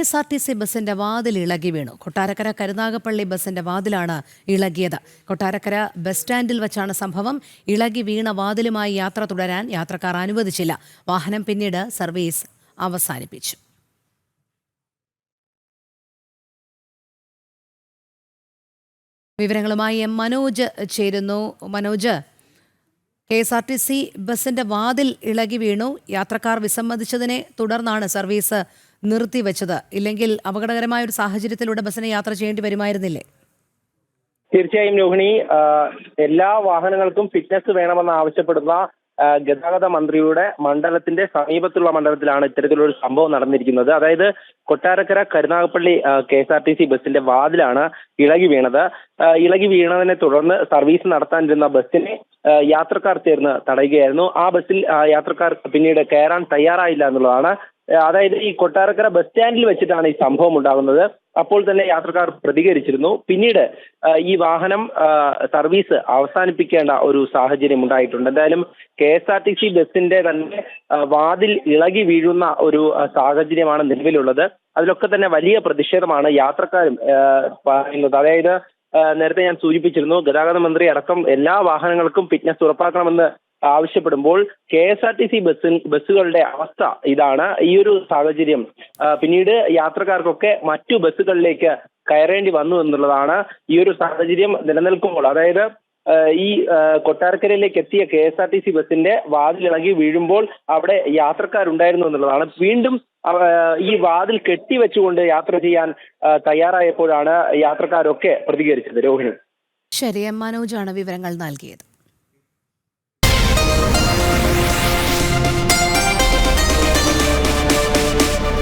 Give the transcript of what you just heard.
KSRTC ബസിന്റെ വാതിൽ ഇളകി വീണു. കൊട്ടാരക്കര കരുനാഗപ്പള്ളി ബസിന്റെ വാതിലാണ് ഇളകിയത്. കൊട്ടാരക്കര ബസ് സ്റ്റാൻഡിൽ വച്ചാണ് സംഭവം. ഇളകി വീണ വാതിലുമായി യാത്ര തുടരാൻ യാത്രക്കാർ അനുവദിച്ചില്ല. വാഹനം പിന്നീട് സർവീസ് അവസാനിപ്പിച്ചു. വിവരങ്ങളുമായി മനോജ് ചേരുന്നു. മനോജ്, KSRTC ബസിന്റെ വാതിൽ ഇളകി വീണു. യാത്രക്കാർ വിസമ്മതിച്ചതിനെ തുടർന്നാണ് സർവീസ് നിർത്തിവെച്ചത്. ഇല്ലെങ്കിൽ അപകടകരമായ ഒരു സാഹചര്യത്തിലൂടെ ബസ്സിന് യാത്ര ചെയ്യേണ്ടി വരുമായിരുന്നില്ലേ? തീർച്ചയായും രോഹിണി, എല്ലാ വാഹനങ്ങൾക്കും ഫിറ്റ്നസ് വേണമെന്ന് ആവശ്യപ്പെടുന്ന ഗതാഗത മന്ത്രിയുടെ മണ്ഡലത്തിന്റെ സമീപത്തുള്ള മണ്ഡലത്തിലാണ് ഇത്തരത്തിലൊരു സംഭവം നടന്നിരിക്കുന്നത്. അതായത് കൊട്ടാരക്കര കരുനാഗപ്പള്ളി KSRTC ബസിന്റെ വാതിലാണ് ഇളകി വീണത്. ഇളകി വീണതിനെ തുടർന്ന് സർവീസ് നടത്താനിരുന്ന ബസ്സിനെ യാത്രക്കാർ ചേർന്ന് തടയുകയായിരുന്നു. ആ ബസ്സിൽ യാത്രക്കാർ പിന്നീട് കയറാൻ തയ്യാറായില്ല എന്നുള്ളതാണ്. അതായത് ഈ കൊട്ടാരക്കര ബസ് സ്റ്റാൻഡിൽ വെച്ചിട്ടാണ് ഈ സംഭവം ഉണ്ടാകുന്നത്. അപ്പോൾ തന്നെ യാത്രക്കാർ പ്രതികരിച്ചിരുന്നു. പിന്നീട് ഈ വാഹനം സർവീസ് അവസാനിപ്പിക്കേണ്ട ഒരു സാഹചര്യം ഉണ്ടായിട്ടുണ്ട്. എന്തായാലും KSRTC ബസിന്റെ തന്നെ വാതിൽ ഇളകി വീഴുന്ന ഒരു സാഹചര്യമാണ് നിലവിലുള്ളത്. അതിലൊക്കെ തന്നെ വലിയ പ്രതിഷേധമാണ് യാത്രക്കാരും പറയുന്നത്. അതായത് നേരത്തെ ഞാൻ സൂചിപ്പിച്ചിരുന്നു, ഗതാഗത മന്ത്രി അടക്കം എല്ലാ വാഹനങ്ങൾക്കും ഫിറ്റ്നസ് ഉറപ്പാക്കണമെന്ന് ആവശ്യപ്പെടുമ്പോൾ KSRTC ബസ്സുകളുടെ അവസ്ഥ ഇതാണ്. ഈ ഒരു സാഹചര്യം പിന്നീട് യാത്രക്കാർക്കൊക്കെ മറ്റു ബസ്സുകളിലേക്ക് കയറേണ്ടി വന്നു എന്നുള്ളതാണ്. ഈ ഒരു സാഹചര്യം നിലനിൽക്കുമ്പോൾ, അതായത് ഈ കൊട്ടാരക്കരയിലേക്ക് എത്തിയ KSRTC ബസിന്റെ വാതിലിളകി വീഴുമ്പോൾ അവിടെ യാത്രക്കാരുണ്ടായിരുന്നു എന്നുള്ളതാണ്. വീണ്ടും ഈ വാതിൽ കെട്ടിവെച്ചുകൊണ്ട് യാത്ര ചെയ്യാൻ തയ്യാറായപ്പോഴാണ് യാത്രക്കാരൊക്കെ പ്രതികരിച്ചത്. രോഹിണി. ശരി, മനോജാണ് വിവരങ്ങൾ നൽകിയത്.